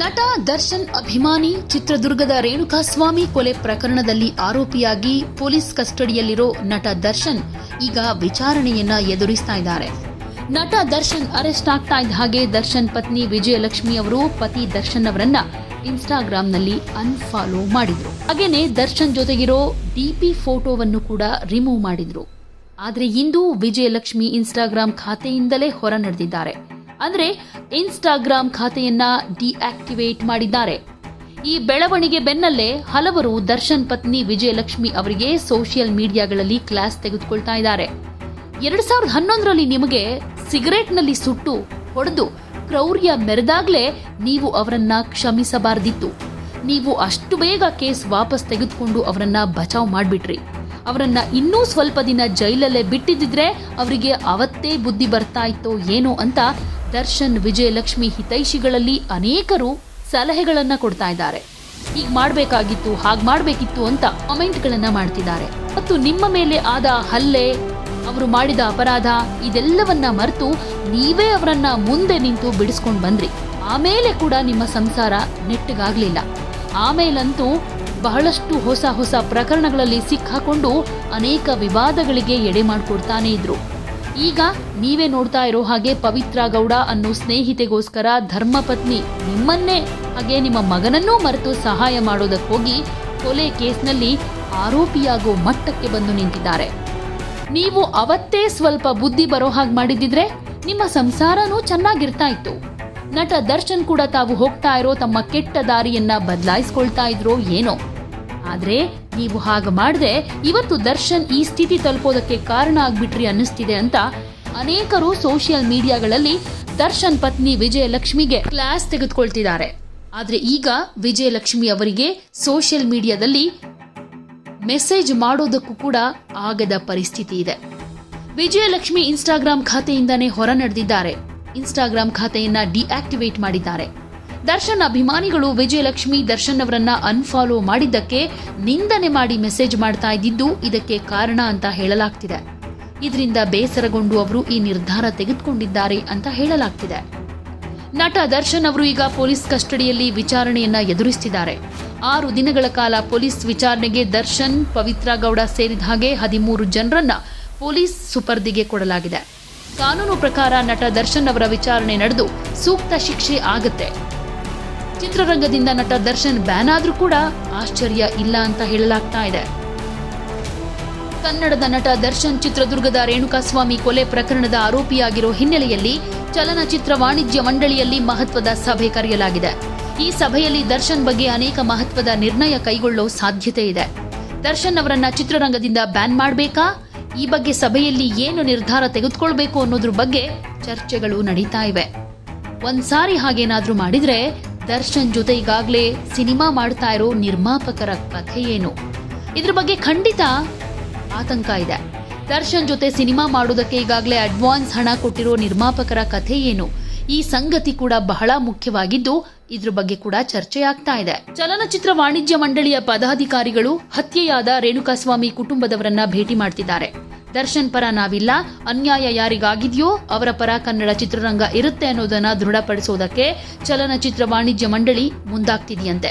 ನಟ ದರ್ಶನ್ ಅಭಿಮಾನಿ ಚಿತ್ರದುರ್ಗದ ರೇಣುಕಾಸ್ವಾಮಿ ಕೊಲೆ ಪ್ರಕರಣದಲ್ಲಿ ಆರೋಪಿಯಾಗಿ ಪೊಲೀಸ್ ಕಸ್ಟಡಿಯಲ್ಲಿರೋ ನಟ ದರ್ಶನ್ ಈಗ ವಿಚಾರಣೆಯನ್ನ ಎದುರಿಸ್ತಾ ಇದ್ದಾರೆ. ನಟ ದರ್ಶನ್ ಅರೆಸ್ಟ್ ಆಗ್ತಾ ಇದ್ದ ಹಾಗೆ ದರ್ಶನ್ ಪತ್ನಿ ವಿಜಯಲಕ್ಷ್ಮಿ ಅವರು ಪತಿ ದರ್ಶನ್ ಅವರನ್ನ ಇನ್ಸ್ಟಾಗ್ರಾಂನಲ್ಲಿ ಅನ್ಫಾಲೋ ಮಾಡಿದ್ರು. ಹಾಗೇನೆ ದರ್ಶನ್ ಜೊತೆಗಿರೋ ಡಿಪಿ ಫೋಟೋವನ್ನು ಕೂಡ ರಿಮೂವ್ ಮಾಡಿದ್ರು. ಆದ್ರೆ ಇಂದು ವಿಜಯಲಕ್ಷ್ಮಿ ಇನ್ಸ್ಟಾಗ್ರಾಂ ಖಾತೆಯಿಂದಲೇ ಹೊರ ನಡೆದಿದ್ದಾರೆ. ಅಂದ್ರೆ ಇನ್ಸ್ಟಾಗ್ರಾಂ ಖಾತೆಯನ್ನ ಡಿಆಕ್ಟಿವೇಟ್ ಮಾಡಿದ್ದಾರೆ. ಈ ಬೆಳವಣಿಗೆ ಬೆನ್ನಲ್ಲೇ ಹಲವರು ದರ್ಶನ್ ಪತ್ನಿ ವಿಜಯಲಕ್ಷ್ಮಿ ಅವರಿಗೆ ಸೋಷಿಯಲ್ ಮೀಡಿಯಾಗಳಲ್ಲಿ ಕ್ಲಾಸ್ ತೆಗೆದುಕೊಳ್ತಾ ಇದ್ದಾರೆ. 2011ರಲ್ಲಿ ನಿಮಗೆ ಸಿಗರೆಟ್ನಲ್ಲಿ ಸುಟ್ಟು ಹೊಡೆದು ಕ್ರೌರ್ಯ ಮೆರೆದಾಗ್ಲೇ ನೀವು ಅವರನ್ನ ಕ್ಷಮಿಸಬಾರದಿತ್ತು. ನೀವು ಅಷ್ಟು ಬೇಗ ಕೇಸ್ ವಾಪಸ್ ತೆಗೆದುಕೊಂಡು ಅವರನ್ನ ಬಚಾವ್ ಮಾಡ್ಬಿಟ್ರಿ. ಅವರನ್ನ ಇನ್ನೂ ಸ್ವಲ್ಪ ದಿನ ಜೈಲಲ್ಲೇ ಬಿಟ್ಟಿದ್ದಿದ್ರೆ ಅವರಿಗೆ ಅವತ್ತೇ ಬುದ್ಧಿ ಬರ್ತಾ ಇತ್ತೋ ಏನೋ ಅಂತ ದರ್ಶನ್ ವಿಜಯಲಕ್ಷ್ಮಿ ಹಿತೈಷಿಗಳಲ್ಲಿ ಅನೇಕರು ಸಲಹೆಗಳನ್ನ ಕೊಡ್ತಾ ಇದ್ದಾರೆ. ಹೀಗ್ ಮಾಡ್ಬೇಕಾಗಿತ್ತು, ಹಾಗ್ ಮಾಡ್ಬೇಕಿತ್ತು ಅಂತ ಕಾಮೆಂಟ್ಗಳನ್ನ ಮಾಡ್ತಿದ್ದಾರೆ. ಮತ್ತು ನಿಮ್ಮ ಮೇಲೆ ಆದ ಹಲ್ಲೆ, ಅವರು ಮಾಡಿದ ಅಪರಾಧ ಇದೆಲ್ಲವನ್ನ ಮರೆತು ನೀವೇ ಅವರನ್ನ ಮುಂದೆ ನಿಂತು ಬಿಡಿಸ್ಕೊಂಡು ಬಂದ್ರಿ. ಆಮೇಲೆ ಕೂಡ ನಿಮ್ಮ ಸಂಸಾರ ನೆಟ್ಟಗಾಗ್ಲಿಲ್ಲ. ಆಮೇಲಂತೂ ಬಹಳಷ್ಟು ಹೊಸ ಪ್ರಕರಣಗಳಲ್ಲಿ ಸಿಕ್ಕಾಕೊಂಡು ಅನೇಕ ವಿವಾದಗಳಿಗೆ ಎಡೆ ಮಾಡಿಕೊಡ್ತಾನೆ ಇದ್ರು. ಈಗ ನೀವೇ ನೋಡ್ತಾ ಇರೋ ಹಾಗೆ ಪವಿತ್ರ ಗೌಡ ಅನ್ನೋ ಸ್ನೇಹಿತೆಗೋಸ್ಕರ ಧರ್ಮಪತ್ನಿ ನಿಮ್ಮನ್ನೇ ಹಾಗೆ ನಿಮ್ಮ ಮಗನನ್ನೂ ಮರೆತು ಸಹಾಯ ಮಾಡೋದಕ್ಕೋಗಿ ಕೊಲೆ ಕೇಸ್ನಲ್ಲಿ ಆರೋಪಿಯಾಗೋ ಮಟ್ಟಕ್ಕೆ ಬಂದು ನಿಂತಿದ್ದಾರೆ. ನೀವು ಅವತ್ತೇ ಸ್ವಲ್ಪ ಬುದ್ಧಿ ಬರೋ ಹಾಗೆ ಮಾಡಿದಿದ್ರೆ ನಿಮ್ಮ ಸಂಸಾರನೂ ಚೆನ್ನಾಗಿರ್ತಾ ಇತ್ತು. ನಟ ದರ್ಶನ್ ಕೂಡ ತಾವು ಹೋಗ್ತಾ ಇರೋ ತಮ್ಮ ಕೆಟ್ಟ ದಾರಿಯನ್ನ ಬದಲಾಯಿಸ್ಕೊಳ್ತಾ ಇದ್ರೋ ಏನೋ. ಆದ್ರೆ ನೀವು ಹಾಗೆ ಮಾಡದೆ ಇವತ್ತು ದರ್ಶನ್ ಈ ಸ್ಥಿತಿ ತಲುಪೋದಕ್ಕೆ ಕಾರಣ ಆಗ್ಬಿಟ್ರಿ ಅನ್ನಿಸ್ತಿದೆ ಅಂತ ಅನೇಕರು ಸೋಷಿಯಲ್ ಮೀಡಿಯಾಗಳಲ್ಲಿ ದರ್ಶನ್ ಪತ್ನಿ ವಿಜಯಲಕ್ಷ್ಮಿಗೆ ಕ್ಲಾಸ್ ತೆಗೆದುಕೊಳ್ತಿದ್ದಾರೆ. ಆದ್ರೆ ಈಗ ವಿಜಯಲಕ್ಷ್ಮಿ ಅವರಿಗೆ ಸೋಷಿಯಲ್ ಮೀಡಿಯಾದಲ್ಲಿ ಮೆಸೇಜ್ ಮಾಡೋದಕ್ಕೂ ಕೂಡ ಆಗದ ಪರಿಸ್ಥಿತಿ ಇದೆ. ವಿಜಯಲಕ್ಷ್ಮಿ ಇನ್ಸ್ಟಾಗ್ರಾಂ ಖಾತೆಯಿಂದಾನೇ ಹೊರ ನಡೆದಿದ್ದಾರೆ. ಇನ್ಸ್ಟಾಗ್ರಾಂ ಖಾತೆಯನ್ನ ಡಿಆಕ್ಟಿವೇಟ್ ಮಾಡಿದ್ದಾರೆ. ದರ್ಶನ್ ಅಭಿಮಾನಿಗಳು ವಿಜಯಲಕ್ಷ್ಮಿ ದರ್ಶನ್ ಅವರನ್ನ ಅನ್ಫಾಲೋ ಮಾಡಿದ್ದಕ್ಕೆ ನಿಂದನೆ ಮಾಡಿ ಮೆಸೇಜ್ ಮಾಡ್ತಾ ಇದ್ದಿದ್ದು ಇದಕ್ಕೆ ಕಾರಣ ಅಂತ ಹೇಳಲಾಗ್ತಿದೆ. ಇದರಿಂದ ಬೇಸರಗೊಂಡು ಅವರು ಈ ನಿರ್ಧಾರ ತೆಗೆದುಕೊಂಡಿದ್ದಾರೆ ಅಂತ ಹೇಳಲಾಗ್ತಿದೆ. ನಟ ದರ್ಶನ್ ಅವರು ಈಗ ಪೊಲೀಸ್ ಕಸ್ಟಡಿಯಲ್ಲಿ ವಿಚಾರಣೆಯನ್ನ ಎದುರಿಸುತ್ತಿದ್ದಾರೆ. 6 ದಿನಗಳ ಕಾಲ ಪೊಲೀಸ್ ವಿಚಾರಣೆಗೆ ದರ್ಶನ್, ಪವಿತ್ರ ಗೌಡ ಸೇರಿದ ಹಾಗೆ 13 ಜನರನ್ನ ಪೊಲೀಸ್ ಸುಪರ್ದಿಗೆ ಕೊಡಲಾಗಿದೆ. ಕಾನೂನು ಪ್ರಕಾರ ನಟ ದರ್ಶನ್ ಅವರ ವಿಚಾರಣೆ ನಡೆದು ಸೂಕ್ತ ಶಿಕ್ಷೆ ಆಗುತ್ತೆ. ಚಿತ್ರರಂಗದಿಂದ ನಟ ದರ್ಶನ್ ಬ್ಯಾನ್ ಆದ್ರೂ ಕೂಡ ಆಶ್ಚರ್ಯ ಇಲ್ಲ ಅಂತ ಹೇಳಲಾಗ್ತಾ ಇದೆ. ಕನ್ನಡದ ನಟ ದರ್ಶನ್ ಚಿತ್ರದುರ್ಗದ ರೇಣುಕಾಸ್ವಾಮಿ ಕೊಲೆ ಪ್ರಕರಣದ ಆರೋಪಿಯಾಗಿರೋ ಹಿನ್ನೆಲೆಯಲ್ಲಿ ಚಲನಚಿತ್ರ ವಾಣಿಜ್ಯ ಮಂಡಳಿಯಲ್ಲಿ ಮಹತ್ವದ ಸಭೆ ಕರೆಯಲಾಗಿದೆ. ಈ ಸಭೆಯಲ್ಲಿ ದರ್ಶನ್ ಬಗ್ಗೆ ಅನೇಕ ಮಹತ್ವದ ನಿರ್ಣಯ ಕೈಗೊಳ್ಳೋ ಸಾಧ್ಯತೆ ಇದೆ. ದರ್ಶನ್ ಅವರನ್ನ ಚಿತ್ರರಂಗದಿಂದ ಬ್ಯಾನ್ ಮಾಡಬೇಕಾ, ಈ ಬಗ್ಗೆ ಸಭೆಯಲ್ಲಿ ಏನು ನಿರ್ಧಾರ ತೆಗೆದುಕೊಳ್ಬೇಕು ಅನ್ನೋದ್ರ ಬಗ್ಗೆ ಚರ್ಚೆಗಳು ನಡೀತಾ ಇವೆ. ಒಂದ್ಸಾರಿ ಹಾಗೇನಾದ್ರೂ ಮಾಡಿದ್ರೆ ದರ್ಶನ್ ಜೊತೆ ಈಗಾಗಲೇ ಸಿನಿಮಾ ಮಾಡ್ತಾ ಇರೋ ನಿರ್ಮಾಪಕರ ಕಥೆ ಏನು, ಇದ್ರ ಬಗ್ಗೆ ಖಂಡಿತ ಆತಂಕ ಇದೆ. ದರ್ಶನ್ ಜೊತೆ ಸಿನಿಮಾ ಮಾಡೋದಕ್ಕೆ ಈಗಾಗಲೇ ಅಡ್ವಾನ್ಸ್ ಹಣ ಕೊಟ್ಟಿರೋ ನಿರ್ಮಾಪಕರ ಕಥೆ ಏನು, ಈ ಸಂಗತಿ ಕೂಡ ಬಹಳ ಮುಖ್ಯವಾಗಿದ್ದು ಇದ್ರ ಬಗ್ಗೆ ಕೂಡ ಚರ್ಚೆಯಾಗ್ತಾ ಇದೆ. ಚಲನಚಿತ್ರ ವಾಣಿಜ್ಯ ಮಂಡಳಿಯ ಪದಾಧಿಕಾರಿಗಳು ಹತ್ಯೆಯಾದ ರೇಣುಕಾಸ್ವಾಮಿ ಕುಟುಂಬದವರನ್ನ ಭೇಟಿ ಮಾಡ್ತಿದ್ದಾರೆ. ದರ್ಶನ್ ಪರ ನಾವಿಲ್ಲ, ಅನ್ಯಾಯ ಯಾರಿಗಾಗಿದೆಯೋ ಅವರ ಪರ ಕನ್ನಡ ಚಿತ್ರರಂಗ ಇರುತ್ತೆ ಅನ್ನೋದನ್ನ ದೃಢಪಡಿಸೋದಕ್ಕೆ ಚಲನಚಿತ್ರ ವಾಣಿಜ್ಯ ಮಂಡಳಿ ಮುಂದಾಗ್ತಿದೆಯಂತೆ.